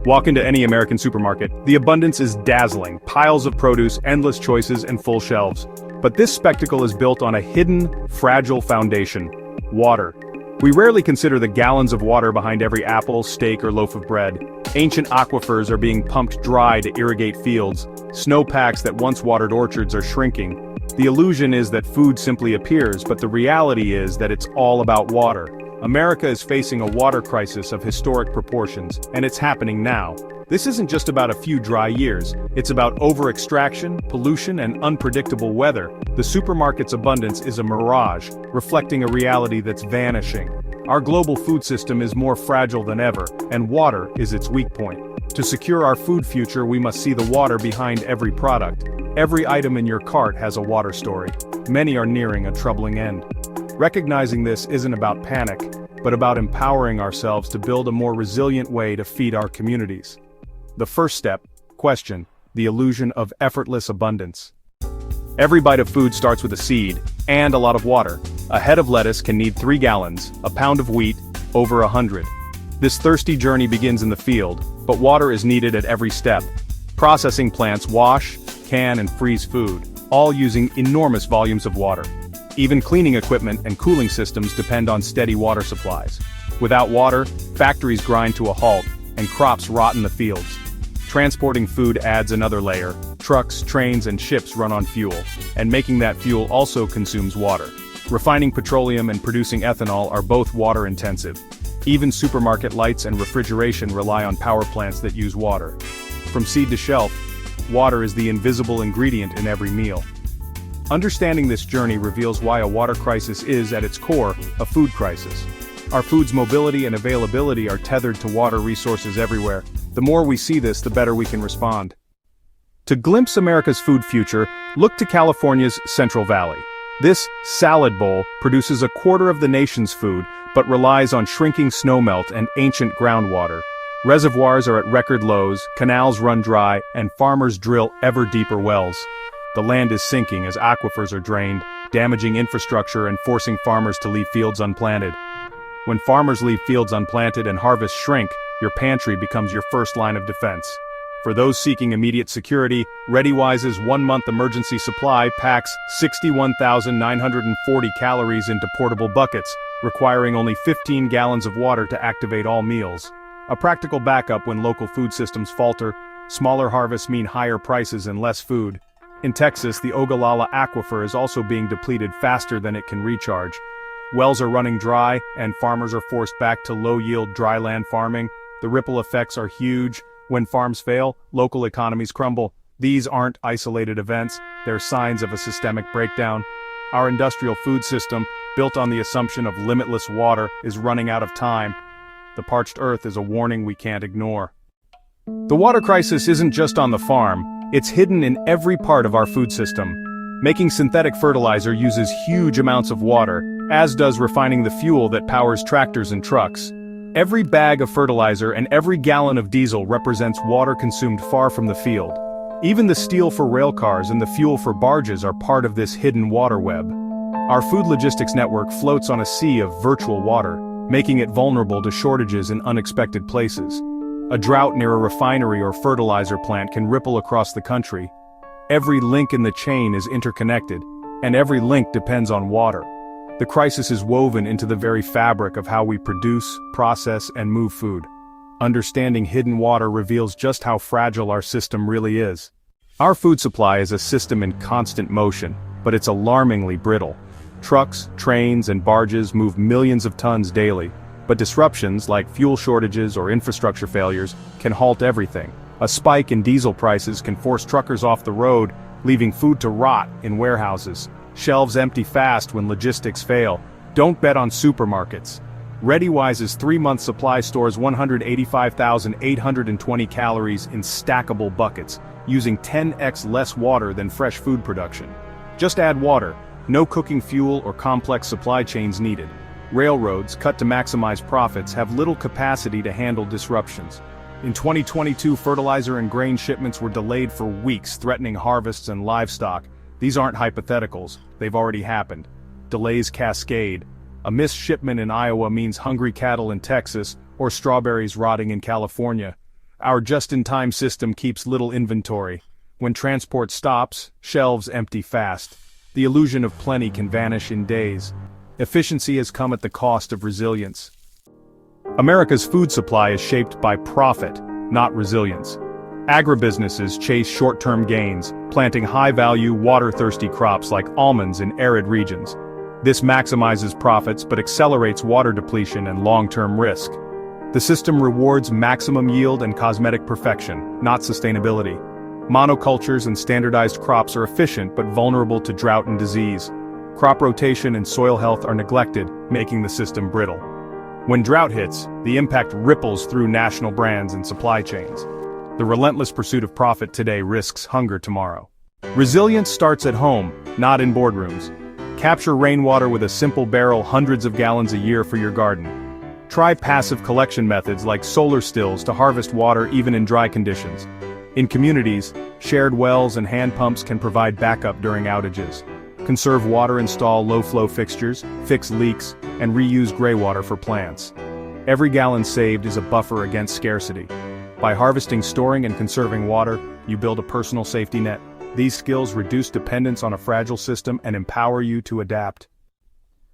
Walk into any American supermarket, the abundance is dazzling, piles of produce, endless choices, and full shelves. But this spectacle is built on a hidden, fragile foundation: water. We rarely consider the gallons of water behind every apple, steak, or loaf of bread. Ancient aquifers are being pumped dry to irrigate fields. Snowpacks that once watered orchards are shrinking. The illusion is that food simply appears, but the reality is that it's all about water. America is facing a water crisis of historic proportions, and it's happening now. This isn't just about a few dry years, it's about over-extraction, pollution, and unpredictable weather. The supermarket's abundance is a mirage, reflecting a reality that's vanishing. Our global food system is more fragile than ever, and water is its weak point. To secure our food future, we must see the water behind every product. Every item in your cart has a water story. Many are nearing a troubling end. Recognizing this isn't about panic, but about empowering ourselves to build a more resilient way to feed our communities. The first step: question the illusion of effortless abundance. Every bite of food starts with a seed, and a lot of water. A head of lettuce can need 3 gallons, a pound of wheat, over 100. This thirsty journey begins in the field, but water is needed at every step. Processing plants wash, can, and freeze food, all using enormous volumes of water. Even cleaning equipment and cooling systems depend on steady water supplies. Without water, factories grind to a halt, and crops rot in the fields. Transporting food adds another layer. Trucks, trains, and ships run on fuel, and making that fuel also consumes water. Refining petroleum and producing ethanol are both water-intensive. Even supermarket lights and refrigeration rely on power plants that use water. From seed to shelf, water is the invisible ingredient in every meal. Understanding this journey reveals why a water crisis is, at its core, a food crisis. Our food's mobility and availability are tethered to water resources everywhere. The more we see this, the better we can respond. To glimpse America's food future, look to California's Central Valley. This salad bowl produces a quarter of the nation's food, but relies on shrinking snowmelt and ancient groundwater. Reservoirs are at record lows, canals run dry, and farmers drill ever deeper wells. The land is sinking as aquifers are drained, damaging infrastructure and forcing farmers to leave fields unplanted. When farmers leave fields unplanted and harvests shrink, your pantry becomes your first line of defense. For those seeking immediate security, ReadyWise's 1-month emergency supply packs 61,940 calories into portable buckets, requiring only 15 gallons of water to activate all meals. A practical backup when local food systems falter. Smaller harvests mean higher prices and less food. In Texas, the Ogallala aquifer is also being depleted faster than it can recharge. Wells are running dry, and farmers are forced back to low-yield dryland farming. The ripple effects are huge. When farms fail, local economies crumble. These aren't isolated events, they're signs of a systemic breakdown. Our industrial food system, built on the assumption of limitless water, is running out of time. The parched earth is a warning we can't ignore. The water crisis isn't just on the farm, it's hidden in every part of our food system. Making synthetic fertilizer uses huge amounts of water, as does refining the fuel that powers tractors and trucks. Every bag of fertilizer and every gallon of diesel represents water consumed far from the field. Even the steel for rail cars and the fuel for barges are part of this hidden water web. Our food logistics network floats on a sea of virtual water, making it vulnerable to shortages in unexpected places. A drought near a refinery or fertilizer plant can ripple across the country. Every link in the chain is interconnected, and every link depends on water. The crisis is woven into the very fabric of how we produce, process, and move food. Understanding hidden water reveals just how fragile our system really is. Our food supply is a system in constant motion, but it's alarmingly brittle. Trucks, trains, and barges move millions of tons daily, but disruptions like fuel shortages or infrastructure failures can halt everything. A spike in diesel prices can force truckers off the road, leaving food to rot in warehouses. Shelves empty fast when logistics fail. Don't bet on supermarkets. ReadyWise's 3-month supply stores 185,820 calories in stackable buckets, using 10x less water than fresh food production. Just add water, no cooking fuel or complex supply chains needed. Railroads, cut to maximize profits, have little capacity to handle disruptions. In 2022, fertilizer and grain shipments were delayed for weeks, threatening harvests and livestock. These aren't hypotheticals, they've already happened. Delays cascade. A missed shipment in Iowa means hungry cattle in Texas, or strawberries rotting in California. Our just-in-time system keeps little inventory. When transport stops, shelves empty fast. The illusion of plenty can vanish in days. Efficiency has come at the cost of resilience. America's food supply is shaped by profit, not resilience. Agribusinesses chase short-term gains, planting high-value, water-thirsty crops like almonds in arid regions. This maximizes profits but accelerates water depletion and long-term risk. The system rewards maximum yield and cosmetic perfection, not sustainability. Monocultures and standardized crops are efficient but vulnerable to drought and disease. Crop rotation and soil health are neglected, making the system brittle. When drought hits, the impact ripples through national brands and supply chains. The relentless pursuit of profit today risks hunger tomorrow. Resilience starts at home, not in boardrooms. Capture rainwater with a simple barrel hundreds of gallons a year for your garden. Try passive collection methods like solar stills to harvest water even in dry conditions. In communities, shared wells and hand pumps can provide backup during outages. Conserve water, install low-flow fixtures, fix leaks, and reuse gray water for plants. Every gallon saved is a buffer against scarcity. By harvesting, storing, and conserving water, you build a personal safety net. These skills reduce dependence on a fragile system and empower you to adapt.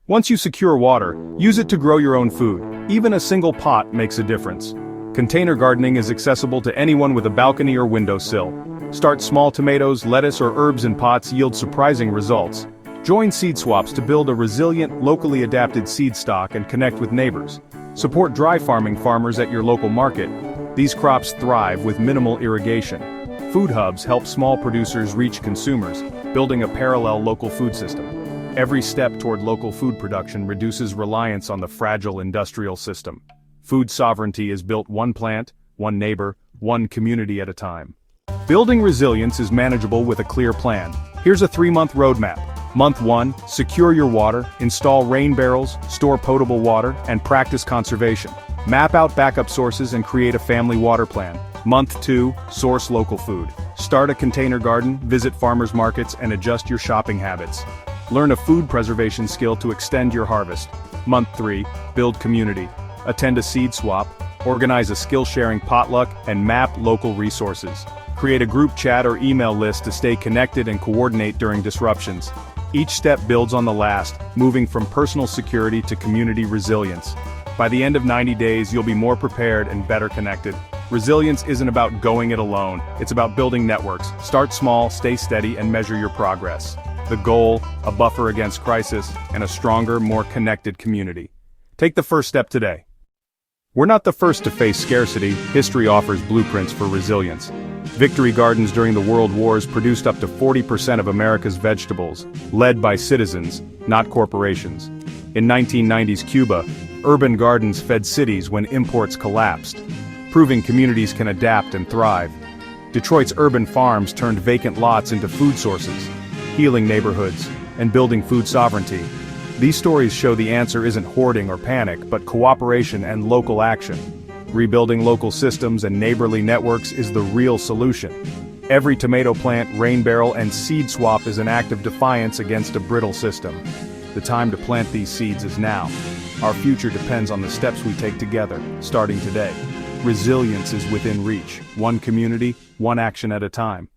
Once you secure water, use it to grow your own food. Even a single pot makes a difference. Container gardening is accessible to anyone with a balcony or windowsill. Start small. Tomatoes, lettuce, or herbs in pots yield surprising results. Join seed swaps to build a resilient, locally adapted seed stock and connect with neighbors. Support dry farming farmers at your local market. These crops thrive with minimal irrigation. Food hubs help small producers reach consumers, building a parallel local food system. Every step toward local food production reduces reliance on the fragile industrial system. Food sovereignty is built one plant, one neighbor, one community at a time. Building resilience is manageable with a clear plan. Here's a 3-month roadmap. Month 1, secure your water, install rain barrels, store potable water, and practice conservation. Map out backup sources and create a family water plan. Month 2, source local food. Start a container garden, visit farmers markets, and adjust your shopping habits. Learn a food preservation skill to extend your harvest. Month 3, build community. Attend a seed swap, organize a skill-sharing potluck, and map local resources. Create a group chat or email list to stay connected and coordinate during disruptions. Each step builds on the last, moving from personal security to community resilience. By the end of 90 days, you'll be more prepared and better connected. Resilience isn't about going it alone, it's about building networks. Start small, stay steady, and measure your progress. The goal, a buffer against crisis, and a stronger, more connected community. Take the first step today. We're not the first to face scarcity. History offers blueprints for resilience. Victory gardens during the World Wars produced up to 40% of America's vegetables, led by citizens, not corporations. In 1990s Cuba, urban gardens fed cities when imports collapsed, proving communities can adapt and thrive. Detroit's urban farms turned vacant lots into food sources, healing neighborhoods, and building food sovereignty. These stories show the answer isn't hoarding or panic, but cooperation and local action. Rebuilding local systems and neighborly networks is the real solution. Every tomato plant, rain barrel, and seed swap is an act of defiance against a brittle system. The time to plant these seeds is now. Our future depends on the steps we take together, starting today. Resilience is within reach, one community, one action at a time.